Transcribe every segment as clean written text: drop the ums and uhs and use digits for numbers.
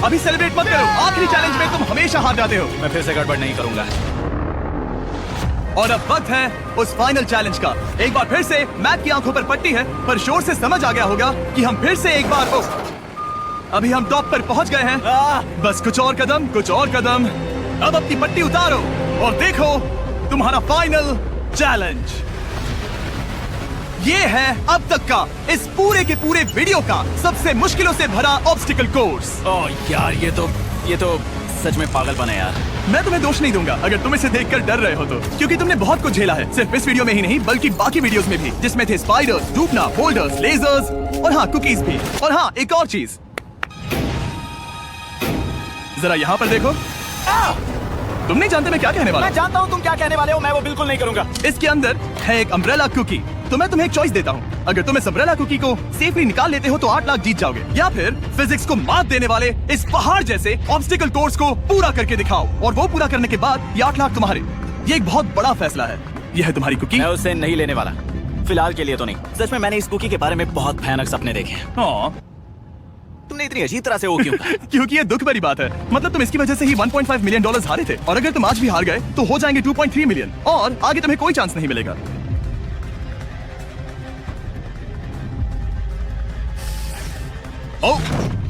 अभी सेलिब्रेट मत करो, आखिरी चैलेंज में तुम हमेशा हार जाते हो। मैं फिर से गड़बड़ नहीं करूंगा। और अब वक्त है उस फाइनल चैलेंज का। एक बार फिर से मैक की आंखों पर पट्टी है, पर शोर से समझ आ गया होगा कि हम फिर से एक बार अभी हम टॉप पर पहुंच गए हैं। बस कुछ और कदम, कुछ और कदम। अब अपनी पट्टी उतारो और देखो तुम्हारा फाइनल चैलेंज। ये है अब तक का इस पूरे के पूरे वीडियो का सबसे मुश्किलों से भरा ऑब्स्टिकल कोर्स। ओह यार, ये तो सच में पागलपन है यार। मैं तुम्हें दोष नहीं दूंगा अगर तुम इसे देखकर डर रहे हो तो, क्योंकि तुमने बहुत कुछ झेला है, सिर्फ इस वीडियो में ही नहीं बल्कि बाकी वीडियोस में भी, जिसमें थे स्पाइडर्स, डूबना, बोल्डर्स, लेजर्स और हाँ कुकीज भी। और हाँ एक और चीज, जरा यहाँ पर देखो। तुम नहीं जानते मैं क्या कहने वाला हूँ। मैं जानता हूँ तुम क्या कहने वाले हो, मैं वो बिल्कुल नहीं करूंगा। इसके अंदर है एक अम्ब्रेला कुकी। तो मैं तुम्हें एक चॉइस देता हूँ, अगर तुम इस अम्ब्रेला कुकी को सेफली निकाल लेते हो तो 8 लाख जीत जाओगे, या फिर फिजिक्स को मात देने वाले इस पहाड़ जैसे ऑब्स्टिकल कोर्स को पूरा करके दिखाओ, और वो पूरा करने के बाद ये 8 लाख तुम्हारे। ये एक बहुत बड़ा फैसला है। ये है तुम्हारी कुकी। मैं उसे नहीं लेने वाला, फिलहाल के लिए तो नहीं। सच में मैंने इस कुकी के बारे में बहुत भयानक सपने देखे हैं। हाँ, तुमने इतनी अजीब तरह से वो क्यों? क्योंकि ये दुख भरी बात है। मतलब तुम इसकी वजह से ही 1.5 मिलियन डॉलर्स हारे थे, और अगर तुम आज भी हार गए तो हो जाएंगे 2.3 मिलियन, और आगे तुम्हें कोई चांस नहीं मिलेगा। ओह,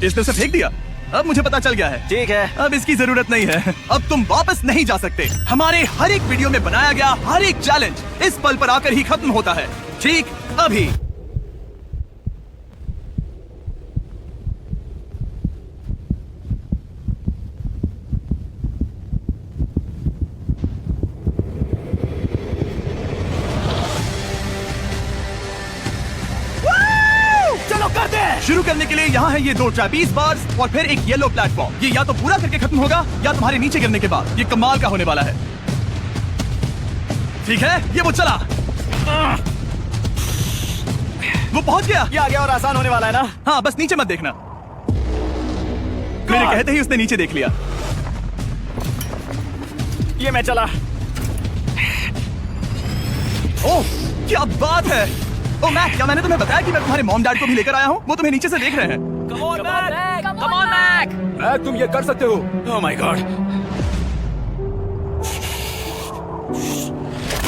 इसने उसे फेंक दिया। अब मुझे पता चल गया है। ठीक है, अब इसकी जरूरत नहीं है। अब तुम वापस नहीं जा सकते। हमारे हर एक वीडियो में बनाया गया हर एक चैलेंज इस पल पर आकर ही खत्म होता है। ठीक अभी। शुरू करने के लिए यहाँ है ये 2 ट्रैपीज बार्स और फिर एक येलो प्लेटफॉर्म। ये या तो पूरा करके खत्म होगा या तुम्हारे नीचे गिरने के बाद। ये कमाल का होने वाला है। ठीक है, ये वो चला, वो पहुंच गया। ये आगे और आसान होने वाला है ना? हाँ, बस नीचे मत देखना। मेरे कहते ही उसने नीचे देख लिया। ये मैं चला। ओह, क्या बात है। ओह मैक, क्या मैंने तुम्हें बताया कि मैं तुम्हारे मॉम डैड को भी लेकर आया हूँ? वो तुम्हें नीचे से देख रहे हैं। Come on, Mac! मैक, तुम ये कर सकते हो। Oh my God!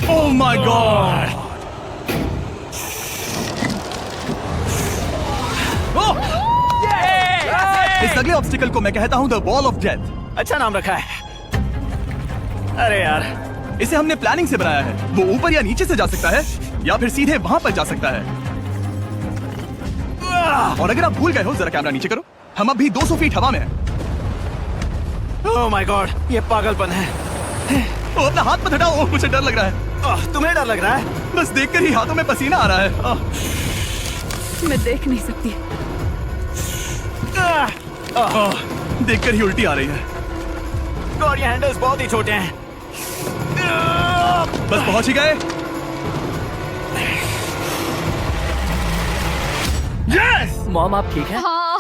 Oh my God! ओह! इस अगले ऑब्स्टिकल को मैं कहता हूँ द वॉल ऑफ डेथ। अच्छा नाम रखा है। अरे यार, इसे हमने प्लानिंग से बनाया है। वो ऊपर या नीचे से जा सकता है, या फिर सीधे वहां पर जा सकता है। और अगर आप भूल गए हो, जरा कैमरा नीचे करो। हम अब भी 200 फीट हवा में हैं। oh my God! ये पागलपन है। ओ, अपना हाथ मत हटाओ, मुझे डर लग रहा है। तुम्हें डर लग रहा है? बस देखकर ही हाथों में पसीना आ रहा है। मैं देख नहीं सकती। देखकर ही उल्टी आ रही है। और ये हैंडल्स बहुत ही छोटे हैं। बस पहुंच ही गए। यस! मॉम, आप ठीक है? हाँ।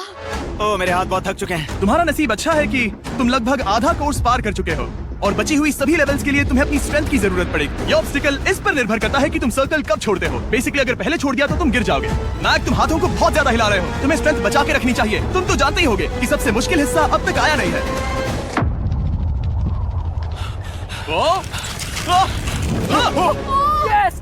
ओह, मेरे हाथ बहुत थक चुके हैं। तुम्हारा नसीब अच्छा है कि तुम लगभग आधा कोर्स पार कर चुके हो, और बची हुई सभी लेवल्स के लिए तुम्हें अपनी स्ट्रेंथ की जरूरत पड़ेगी। ये ऑब्स्टिकल इस पर निर्भर करता है कि तुम सर्कल कब छोड़ते हो। बेसिकली अगर पहले छोड़ दिया तो तुम गिर जाओगे। मैक, तुम हाथों को बहुत ज्यादा हिला रहे हो। तुम्हें स्ट्रेंथ बचा के रखनी चाहिए। तुम तो जानते ही होगे कि सबसे मुश्किल हिस्सा अब तक आया नहीं है। यस!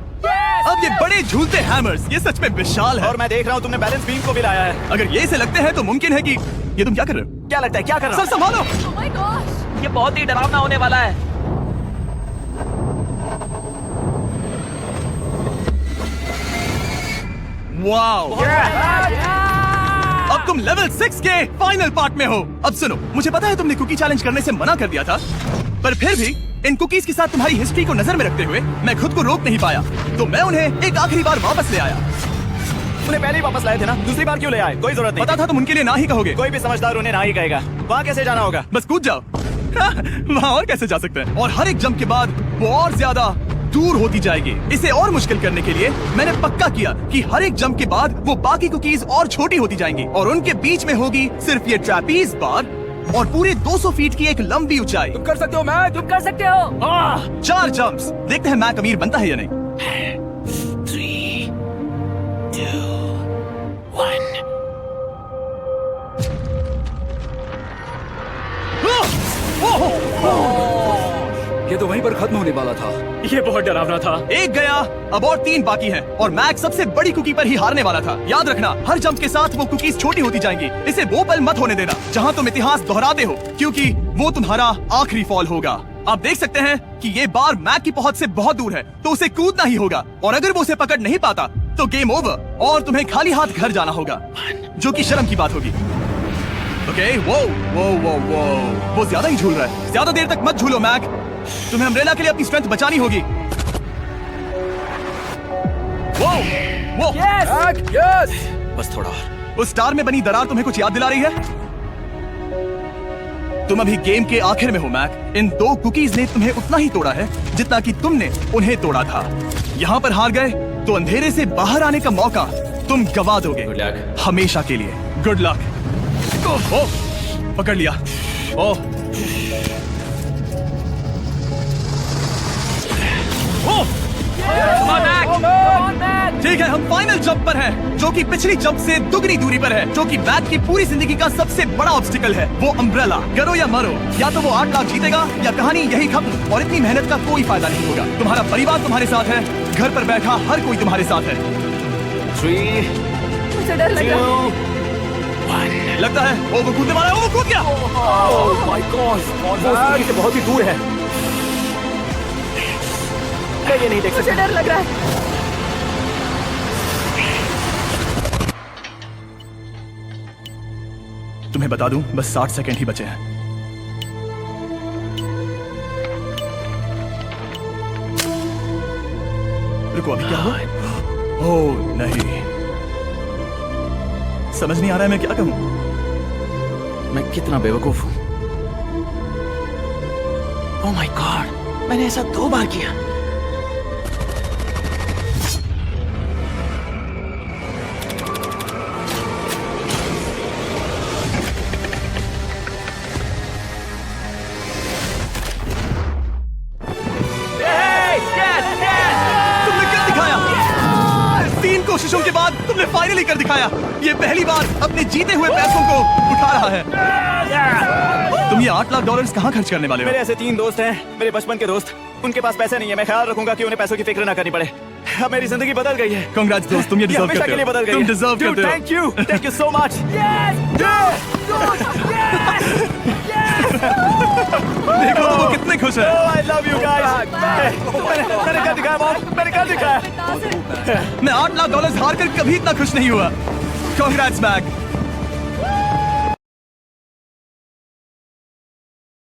अब ये बड़े झूलते हैमर्स, ये सच में विशाल है। और मैं देख रहा हूँ तुमने बैलेंस बीम को भी लाया है। अगर ये इसे लगते हैं तो मुमकिन है कि ये तुम क्या कर रहे हो? क्या लगता है, क्या कर रहा सर संभालो। Oh my gosh! ये बहुत ही डरावना होने वाला है। वाओ! अब तुम लेवल 6 के फाइनल पार्ट में हो। अब सुनो, मुझे पता है तुमने कुकी चैलेंज करने से मना कर दिया था, पर फिर भी इन कुकीज के साथ तुम्हारी हिस्ट्री को नजर में रखते हुए मैं खुद को रोक नहीं पाया, तो मैं उन्हें एक आखिरी बार वापस ले आया। उन्हें पहले ही वापस लाए थे ना, दूसरी बार क्यों ले आए? कोई जरूरत नहीं। पता था तुम उनके लिए ना ही कहोगे। कोई भी समझदार उन्हें ना ही कहेगा। वहाँ कैसे जाना होगा? बस कूद जाओ। वहाँ और कैसे जा सकते हैं? और हर एक जंप के बाद वो और ज्यादा दूर होती जाएगी। इसे और मुश्किल करने के लिए मैंने पक्का किया कि हर एक जंप के बाद वो बाकी कुकीज और छोटी होती जाएंगी, और उनके बीच में होगी सिर्फ ये ट्रैपीज बार और पूरे 200 फीट की एक लंबी ऊंचाई। तुम कर सकते हो मैक, तुम कर सकते हो। 4 जंप्स। देखते हैं मैक अमीर बनता है या नहीं। 3, 2, 1। तो वहीं पर खत्म होने वाला था। ये बहुत डरावना था। एक गया, अब और 3 बाकी हैं और मैक सबसे बड़ी कुकी पर ही हारने वाला था। याद रखना, हर जंप के साथ वो कुकीज छोटी होती जाएंगी। इसे वो पल मत होने देना जहाँ तुम इतिहास दोहराते हो, क्योंकि वो तुम्हारा आखिरी फॉल होगा। आप देख सकते हैं कि ये बार मैक की पहुंच से बहुत दूर है, तो उसे कूदना ही होगा और अगर वो उसे पकड़ नहीं पाता तो गेम ओवर और तुम्हें खाली हाथ घर जाना होगा, जो कि शर्म की बात होगी। ओके, वो ज्यादा ही झूल रहा है। ज्यादा देर तक मत झूलो मैक, तुम्हें अम्ब्रेला के लिए अपनी स्ट्रेंथ बचानी होगी। वो यस। बस थोड़ा और। उस स्टार में बनी दरार तुम्हें कुछ याद दिला रही है? तुम अभी गेम के आखिर में हो मैक। इन 2 कुकीज ने तुम्हें उतना ही तोड़ा है जितना कि तुमने उन्हें तोड़ा था। यहाँ पर हार गए तो अंधेरे से बाहर आने का मौका तुम गवा दोगे। Good luck. हमेशा के लिए गुड लक। पकड़ लिया। ओह, ठीक है, हम फाइनल जंप पर हैं, जो कि पिछली जंप से दुगनी दूरी पर है, जो कि मैक की पूरी जिंदगी का सबसे बड़ा ऑब्स्टिकल है। वो अम्ब्रेला। करो या मरो, या तो वो 8 लाख जीतेगा या कहानी यही खत्म और इतनी मेहनत का कोई फायदा नहीं होगा। तुम्हारा परिवार तुम्हारे साथ है, घर पर बैठा हर कोई तुम्हारे साथ है। 3, मुझे डर लग रहा है। 2, 1। लगता है वो कूदने वाला है। वो कूद गया। ओह माय गॉड, वो उस से बहुत ही दूर है। मैं ये नहीं देख मुझे सकता। डर लग रहा है। तुम्हें बता दूं, बस 60 सेकंड ही बचे हैं। रुको, अभी क्या हुआ? ओह नहीं, समझ नहीं आ रहा है मैं क्या कहूं। मैं कितना बेवकूफ हूँ। ओह माय गॉड, मैंने ऐसा 2 बार किया। तुमने कर दिखाया। 3 कोशिशों के बाद तुमने फाइनली कर दिखाया। ये पहली बार अपने जीते हुए पैसों को उठा रहा है। तुम ये $8 लाख कहाँ खर्च करने वाले हो? मेरे ऐसे 3 दोस्त हैं, मेरे बचपन के दोस्त। उनके पास पैसे नहीं है। मैं ख्याल रखूंगा कि उन्हें पैसों की फिक्र ना करनी पड़े। अब मेरी जिंदगी बदल गई है। Congrats दोस्त, तुम ये डिजर्व हमेशा करते के लिए हो। बदल गई तुम है। डिजर्व करते हो। Thank you so much. देखो तो वो कितने खुश है। I love you guys. मैंने कर दिखाया मॉम, मैंने कर दिखाया। मैं $8 लाख हार कर कभी इतना खुश नहीं हुआ। Congrats Mac.